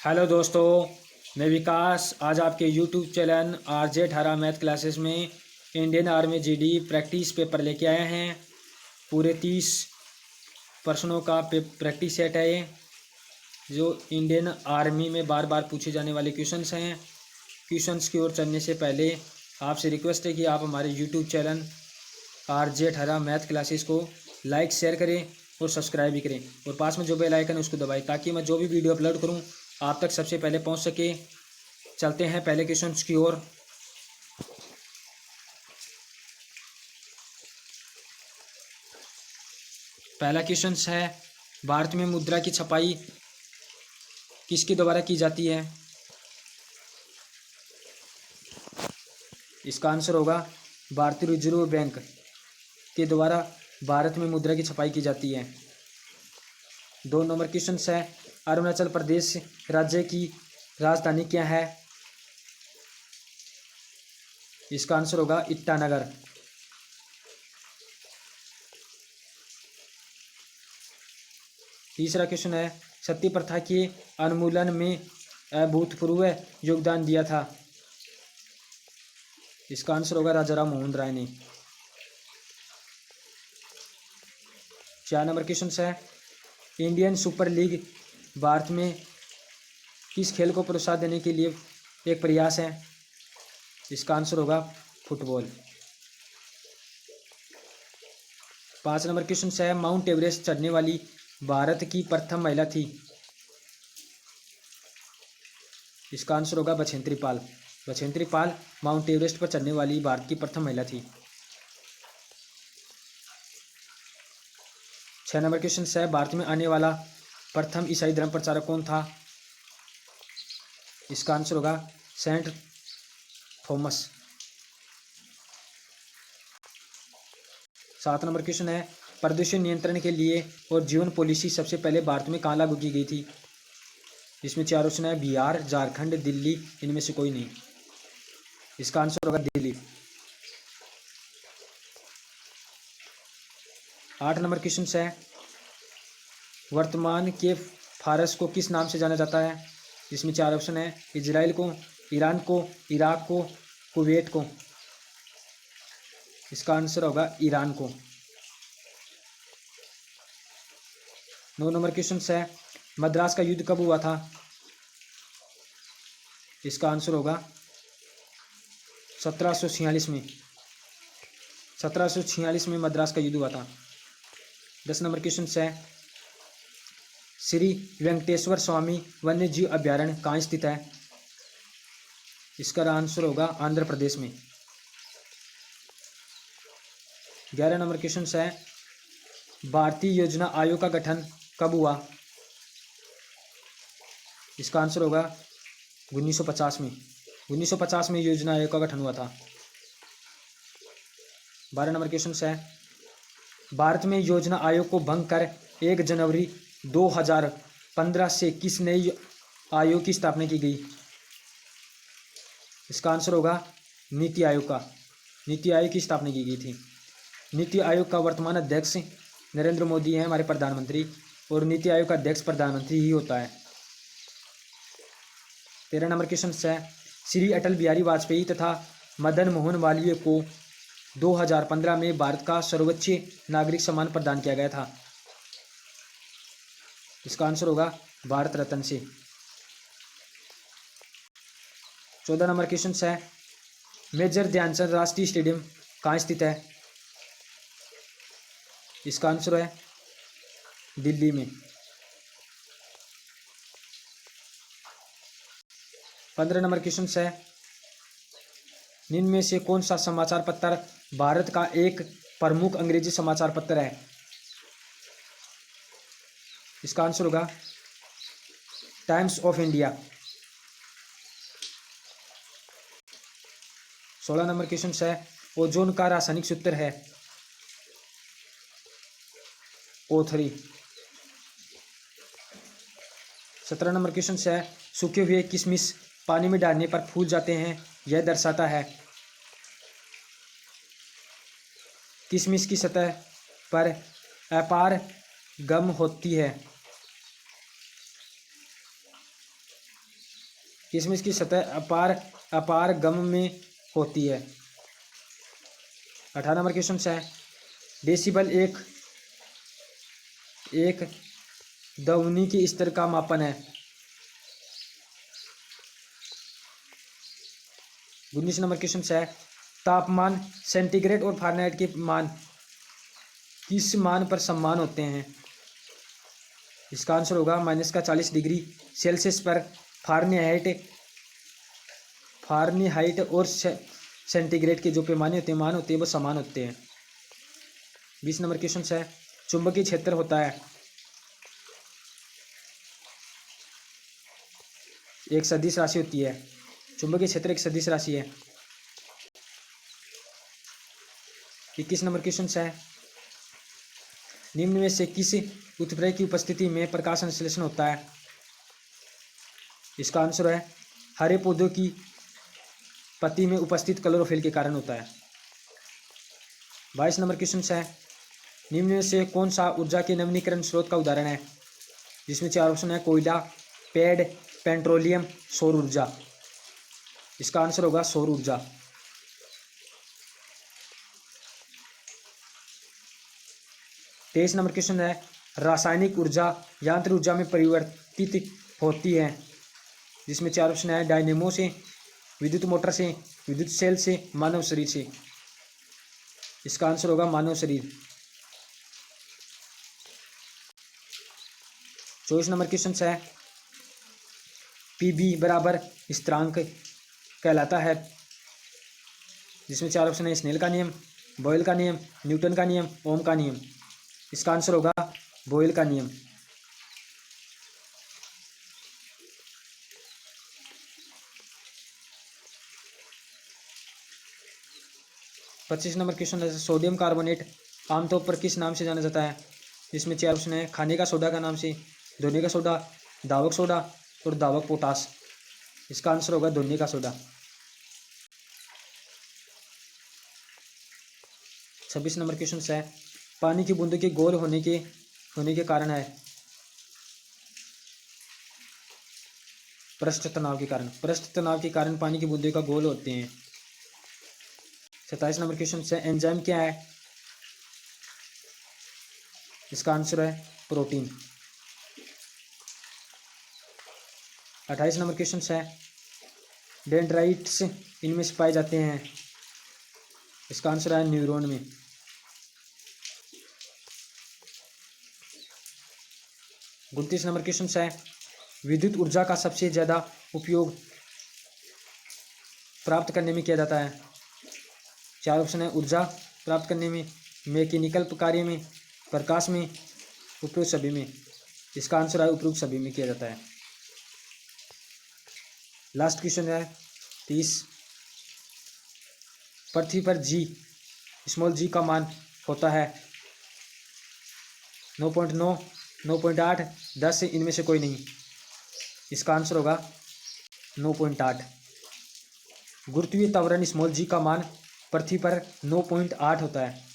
Hello दोस्तों, मैं विकास आज आपके YouTube channel RJ18 math classes में Indian army GD practice paper लेके आए हैं। पूरे 30 प्रश्नों का प्रैक्टिस सेट है ये, जो इंडियन आर्मी में बार बार पूछे जाने वाले क्वेश्चंस हैं। क्वेश्चंस की ओर चलने से पहले आपसे रिक्वेस्ट है कि आप हमारे YouTube channel RJ18 math classes को लाइक शेयर करें और सब्सक्राइब भी करें, और पास में जो बेल आइकन है उसको दबाएं ताकि मैं जो भी वीडियो अपलोड करूं आप तक सबसे पहले पहुंच सके। चलते हैं पहले क्वेश्चन की ओर। पहला क्वेश्चन है, भारत में मुद्रा की छपाई किसके द्वारा की जाती है? इसका आंसर होगा भारतीय रिजर्व बैंक के द्वारा भारत में मुद्रा की छपाई की जाती है। 2 नंबर क्वेश्चन है, अरुणाचल प्रदेश राज्य की राजधानी क्या है? इसका आंसर होगा ईटानगर। तीसरा क्वेश्चन है, सती प्रथा के उन्मूलन में अभूतपूर्व योगदान दिया था। इसका आंसर होगा राजाराम मोहन राय ने। 4 नंबर क्वेश्चन है, इंडियन सुपर लीग भारत में किस खेल को प्रोत्साहन देने के लिए एक प्रयास है? इसका आंसर होगा फुटबॉल। 5 नंबर क्वेश्चन है, माउंट एवरेस्ट चढ़ने वाली भारत की प्रथम महिला थी। इसका आंसर होगा बछेंद्री पाल। बछेंद्री पाल माउंट एवरेस्ट पर चढ़ने वाली भारत की प्रथम महिला थी। 6 नंबर क्वेश्चन है, भारत में आने वाला प्रथम ईसाई धर्म प्रचारक कौन था? इसका आंसर होगा सेंट थॉमस। 7 नंबर क्वेश्चन है, प्रदूषण नियंत्रण के लिए और जीवन पॉलिसी सबसे पहले भारत में कहाँ लागू की गई थी? इसमें 4 ऑप्शन है, बिहार, झारखंड, दिल्ली, इनमें से कोई नहीं। इसका आंसर होगा दिल्ली। 8 नंबर क्वेश्चन है, वर्तमान के फारस को किस नाम से जाना जाता है? इसमें 4 ऑप्शन है, इजराइल को, ईरान को, इराक को, कुवैत को। इसका आंसर होगा ईरान को। 9 नंबर क्वेश्चन है, मद्रास का युद्ध कब हुआ था? इसका आंसर होगा 1746 में। 1746 में मद्रास का युद्ध हुआ था। 10 नंबर क्वेश्चन है, श्री वेंकटेश्वर स्वामी वन्य जीव अभ्यारण्य कहाँ स्थित है? इसका आंसर होगा आंध्र प्रदेश में। 11 नंबर क्वेश्चन है, भारतीय योजना आयोग का गठन कब हुआ? इसका आंसर होगा 1950 में। 1950 में योजना आयोग का गठन हुआ था। 12 नंबर क्वेश्चन है, भारत में योजना आयोग को भंग कर 1 जनवरी 2015 से किस नए आयोग की स्थापना की गई? इसका आंसर होगा नीति आयोग का। नीति आयोग की स्थापना की गई थी। नीति आयोग का वर्तमान अध्यक्ष नरेंद्र मोदी हैं, हमारे प्रधानमंत्री, और नीति आयोग का अध्यक्ष प्रधानमंत्री ही होता है। 13 नंबर क्वेश्चन है, श्री अटल बिहारी वाजपेयी तथा मदन मोहन मालवीय को 2015 में भारत का सर्वोच्च नागरिक सम्मान प्रदान किया गया था। इसका आंसर होगा भारत रत्न से। 14 नंबर क्वेश्चन है, मेजर ध्यानचंद राष्ट्रीय स्टेडियम कहाँ स्थित है? इसका आंसर है दिल्ली में। 15 नंबर क्वेश्चन है, निम्न में से कौन सा समाचार पत्र भारत का एक प्रमुख अंग्रेजी समाचार पत्र है? इसका आंसर होगा times of India. 16 number question है, ओजोन का रासायनिक सूत्र है O3। 17 नंबर क्वेश्चन है, सूखे हुए किशमिश पानी में डालने पर फूल जाते हैं, यह दर्शाता है? किशमिश की सतह पर अपार गम होती है। किशमिश की सतह अपार गम में होती है। 18 नंबर क्वेश्चन है, डेसिबल एक ध्वनि के स्तर का मापन है। 19 नंबर क्वेश्चन है, तापमान सेंटीग्रेड और फ़ारेनहाइट के मान किस मान पर समान होते हैं? इसका आंसर होगा -40 डिग्री सेल्सियस पर फ़ारेनहाइट और सेंटीग्रेड के जो पैमाने होते हैं, मान होते हैं, वो समान होते हैं। 20 नंबर क्वेश्चन है, चुंबकीय क्षेत्र होता है एक सदिश राशि होती है। चुंबकीय क्षेत्र एक सदिश राशि है। 21 नंबर क्वेश्चन है, निम्न में से किस उत्प्रेरक की उपस्थिति में प्रकाश संश्लेषण होता है? इसका आंसर है हरे पौधों की पत्ती में उपस्थित क्लोरोफिल के कारण होता है। 22 नंबर क्वेश्चन है, निम्न में से कौन सा ऊर्जा के नवीनीकरण स्रोत का उदाहरण है? जिसमें 4 ऑप्शन है, कोयला, पेड़, पेट्रोलियम, सौर ऊर्जा। इसका आंसर होगा सौर ऊर्जा। 23 नंबर क्वेश्चन है, रासायनिक ऊर्जा यांत्रिक ऊर्जा में परिवर्तित होती है। जिसमें 4 ऑप्शन है, डायनेमो से, विद्युत मोटर से, विद्युत सेल से, मानव शरीर से। इसका आंसर होगा मानव शरीर। 24 नंबर क्वेश्चन है, पीबी बराबर स्थिरांक कहलाता है। जिसमें 4 ऑप्शन है, स्नेल का नियम, बॉयल का नियम, न्यूटन का नियम, ओम का नियम। इसका आंसर होगा बॉयल का नियम। 25 नंबर क्वेश्चन है, सोडियम कार्बोनेट आमतौर पर किस नाम से जाना जाता है? जिसमें 4 ऑप्शन है, खाने का सोडा का नाम से, धोने का सोडा, दावक सोडा और दावक पोटास। इसका आंसर होगा धोने का सोडा। 26 नंबर क्वेश्चन है, पानी की बूंदों के गोल होने के कारण है। पृष्ठ तनाव के कारण। पृष्ठ तनाव के कारण पानी की बूंदों का गोल होते हैं। 27 नंबर क्वेश्चन है, एंजाइम क्या है? इसका आंसर है प्रोटीन। 28 नंबर क्वेश्चन है, डेंड्राइट्स इनमें से पाए जाते हैं। इसका आंसर है न्यूरॉन में। 29 नंबर क्वेश्चन है, विद्युत ऊर्जा का सबसे ज़्यादा उपयोग प्राप्त करने में किया जाता है। 4 ऑप्शन है, ऊर्जा प्राप्त करने में, मैकेनिकल कार्य में, प्रकाश में, उपरोक्त सभी में। इसका आंसर है उपरोक्त सभी में किया जाता है। लास्ट क्वेश्चन है 30, पृथ्वी पर स्मॉल जी का मान होता है 9.9, 9.8, 10 इनमें से कोई नहीं। इसका आंसर होगा 9.8। गुरुत्वीय त्वरण स्मॉल जी का मान पृथ्वी पर 9.8 होता है।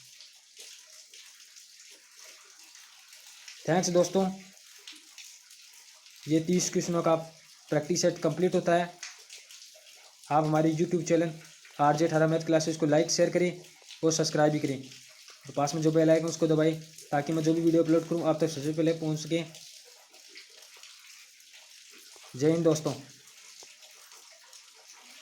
थैंक्स दोस्तों, ये 30 क्वेश्चनों का प्रैक्टिस सेट कंप्लीट होता है। आप हमारे यूट्यूब चैनल RJ ठारा मैथ क्लासेस को लाइक शेयर करें और सब्सक्राइब भी करें और पास में जो बेल आइकन उसको दबाएं ताकि मैं जो भी वीडियो अपलोड करूं आप तक सबसे पहले पहुंच सके। जय हिंद दोस्तों।